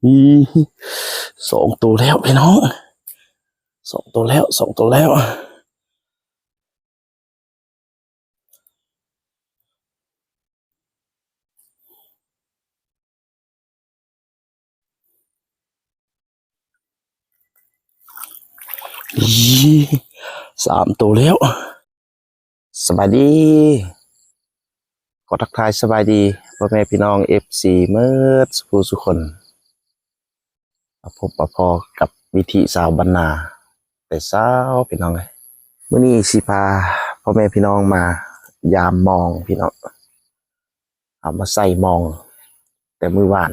อีสองตัวแล้วพี่น้องสองตัวแล้วสองตัวแล้วอีสามตัวแล้วสบายดีขอทักทายสบายดีพ่อแม่พี่น้องFCเมื่อสุขคนมาพบมาพอกับวิธีสาวบรรณาแต่เช้าพี่น้องเลยมื้อนี้สิพาพ่อแม่พี่น้องมายามมองพี่น้องเอามาใส่มองแต่มื้อวาน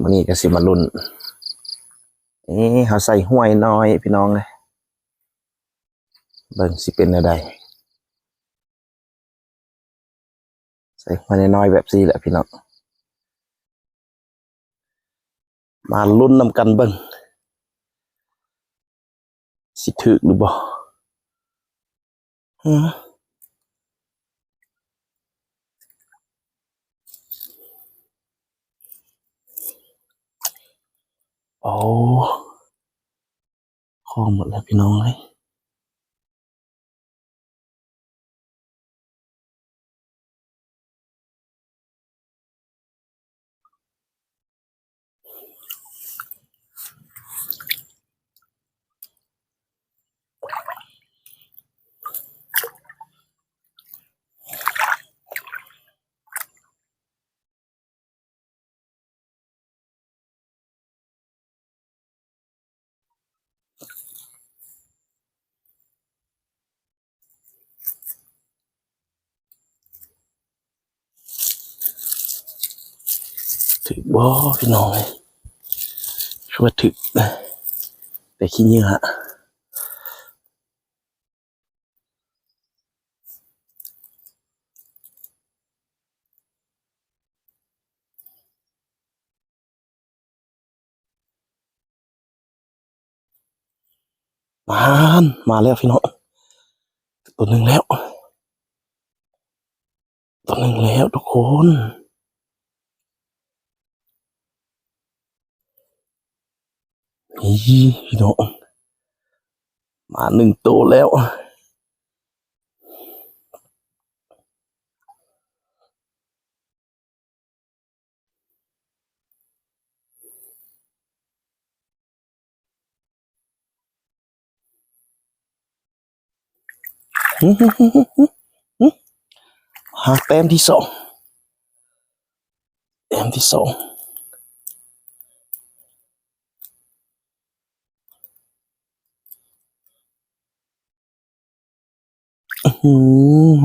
มื้อนี้ก็สิมาลุ้นเขาใส่ห้วยน้อยพี่น้องเลยเบิ่งสิเป็นอะไรใส่ห้วยน้อยแบบนี้แหละพี่น้องมาลุ้นนำกันเบิ่งสิถึกหรือบ่โอ้คอหมดแล้วพี่น้องเลยถึกบ่พี่น้องเลยช่วยถึกแต่ขี้เหงื่อมาแล้วพี่น้องตัวหนึ่งแล้วตัวหนึ่งแล้วทุกคนนี่พี่น้องมาหนึ่งตัวแล้วหาแต้มที่สองแต้มที่สอง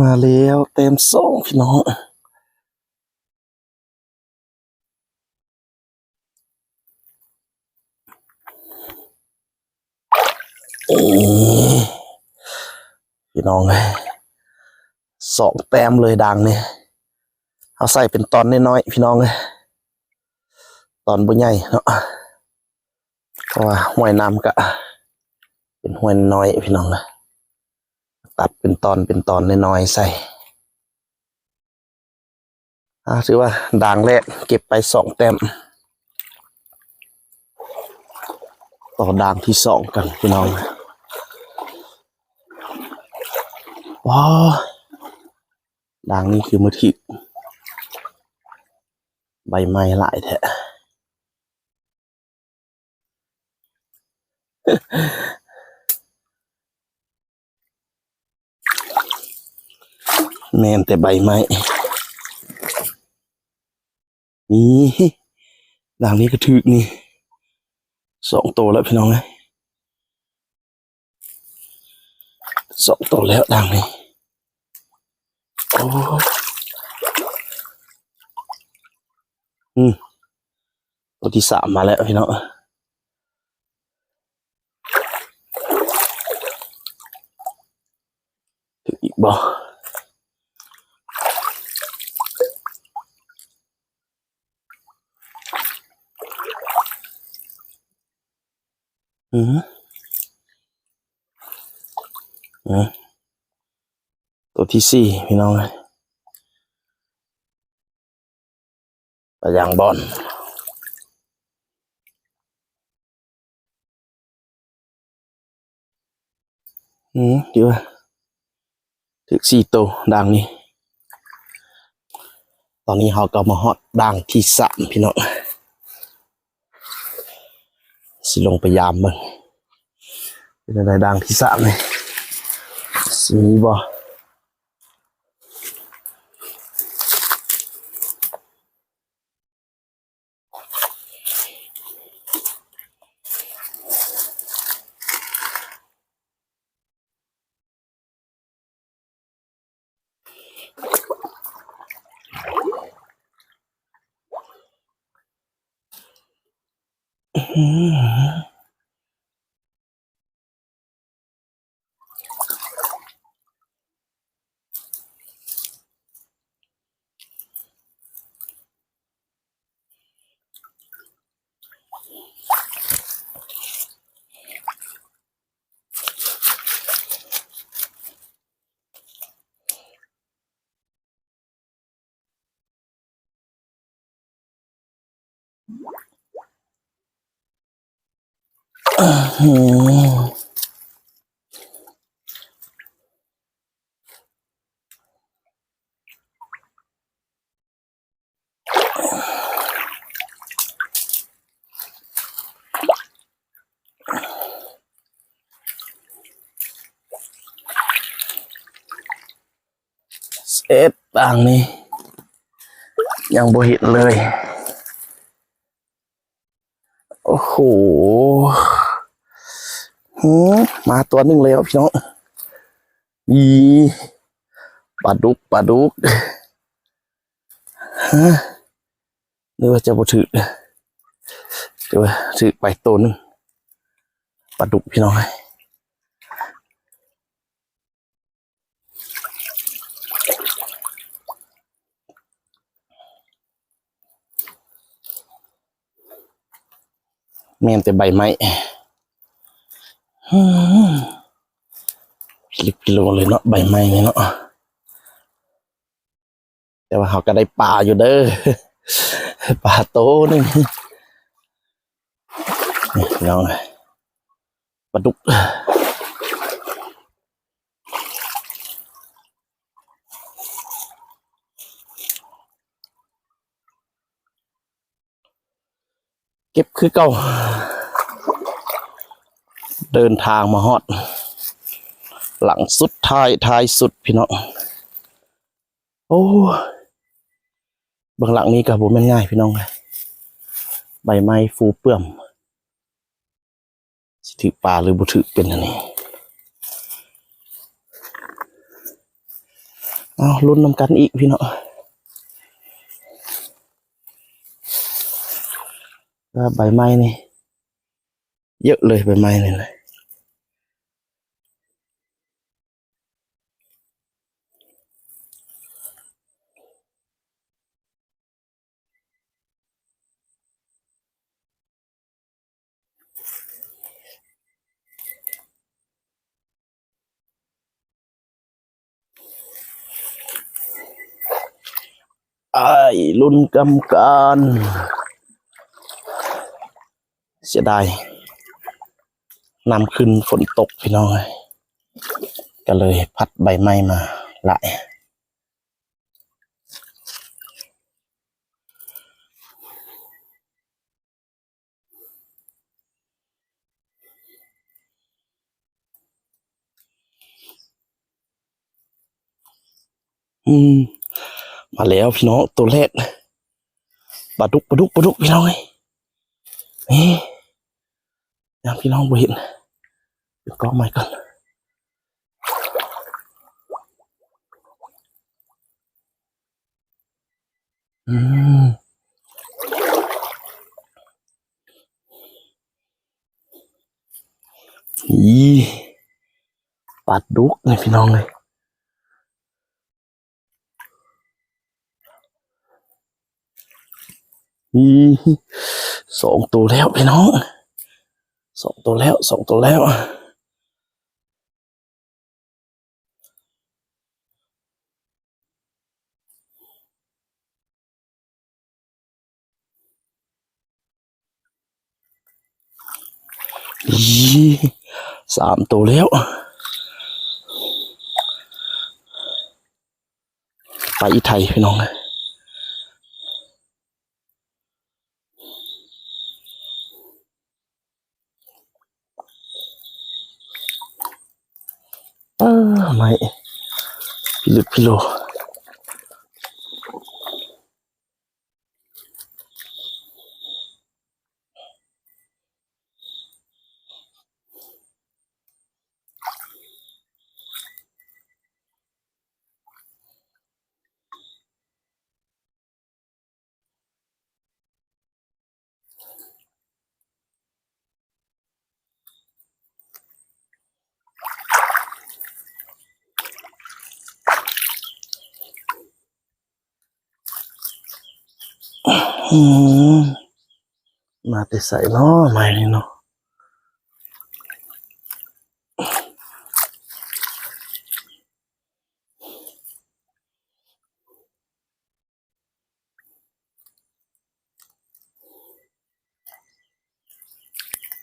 มาแล้วแต้มสองพี่น้องพี่น้องเลยสองแต้มเลยดังเนี่ยเอาใส่เป็นตอนน้อยๆพี่น้องเลยตอนบ่ใหญ่เนาะเพราะว่าห้วยน้ำกะเป็นห้วยน้อยพี่น้องเลยตัดเป็นตอนน้อยๆใส่ถือว่าด่างแรกเก็บไปสองแต้มต่อด่างที่สองกันพี่น้องว้าวด่างนี้คือมือถิกใบไม้หลายแท้แม่นแต่ใบไม้นี่ด่างนี้ก็ถึกนี่สองตัวแล้วพี่น้องเลยสองตัวแล้วด่างนี้โอ้ตัวที่สามมาแล้วพี่น้องถึกอีกบ่ตัวที่สี่พี่น้องเลยปลายางบอล เดี๋ยวถึก4 ตัวด่างนี้ตอนนี้เราก็มาฮอดด่างที่3พี่น้องสิลงไปยามมันเป็นอะไรด่างที่3นี่สิมีบ่เอ็ดด่างนี้ยังบ่เห็นเลยโอ้โหมาตัวหนึ่งแล้วพี่น้องอีปลาดุกนึกว่าจะบ่ถือเดี๋ยวถือไปตัวหนึ่งปลาดุกพี่น้องแม่นแต่ใบไม้ลิบกิโลเลยเนาะใบไม้เนาะแต่ว่าเขาก็ได้ปลาอยู่เด้อปลาโตนึงนี่น้องปลาดุกเก็บคือเก่าเดินทางมาฮอดหลังสุดท้ายสุดพี่น้องโอ้บางหลังนี้กับผมง่ายพี่น้องเลยใบไม้ฟูเปื่อมสิถือปลาหรือบุถือเป็นอันนี้เอาลุ้นนำกันอีกพี่น้องใบไม้นี่เยอะเลยใบไม้นี่นะไอ้ลุ้นกำการเสียดายนำขึ้นฝนตกพี่น้องก็เลยพัดใบไม้มาหลายมาแล้วพี่น้องตัวแรกปลาดุกพี่น้องนี่ยังพี่น้องบ่เห็นเดี๋ยวก็ไม่ก่อนอีปลาดุกนี่พี่น้องเลยอี2 ตัวแล้วพี่น้อง2 ตัวแล้วอี3 ตัวแล้ว ปลาอีไทยพี่น้องไม่พิลึกพิโลมาแต่ใส่เนาะไม่นี่เนาะ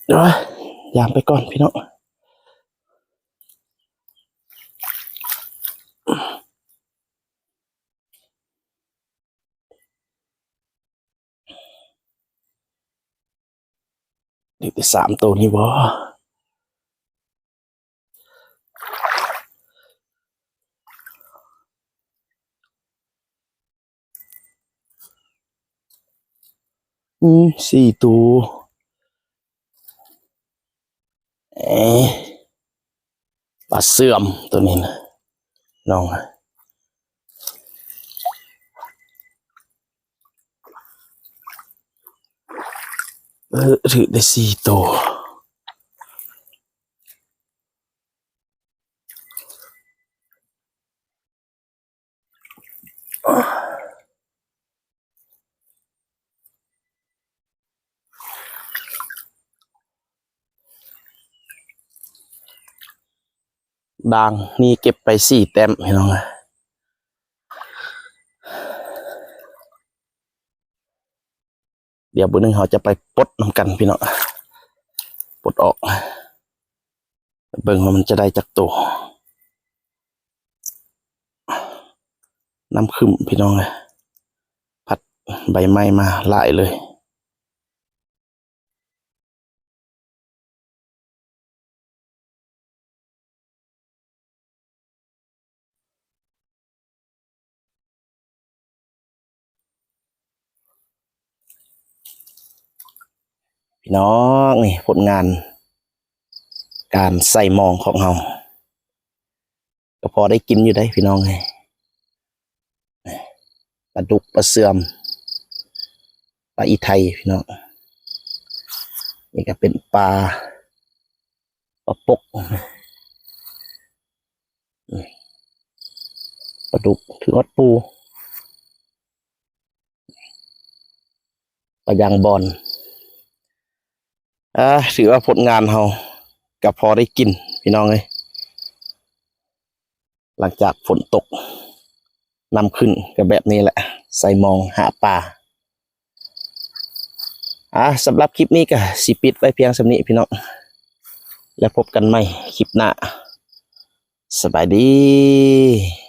เดี๋ยวยามไปก่อนพี่น้องเด็กที่3ตัวนี้บ่4ตัวปลาเสื่อมตัวนี้นะน้องถือได้4ตัวด่างนี่เก็บไป4แต้มพี่น้องเดี๋ยวบุญนึงเขาจะไปปลดน้ำกันพี่น้องปลดออกเบิ่งว่ามันจะได้จักตัวน้ำขึ้นพี่น้องพัดใบไม้มาหลายเลยพี่น้องนี่ผลงานการใส่หมองของเราก็พอได้กินอยู่ได้พี่น้องปลาดุกปลาเสื่อมปลาอีไทยพี่น้องนี่ก็เป็นปลาปกปลาดุกถือวัดปูปลายางบอลถือว่าผลงานเราก็พอได้กินพี่น้องหลังจากฝนตกนำขึ้นก็แบบนี้แหละใส่มองหาปลาสำหรับคลิปนี้ก็สิปิดไว้เพียงสำนี้พี่น้องแล้วพบกันใหม่คลิปหน้าสบายดี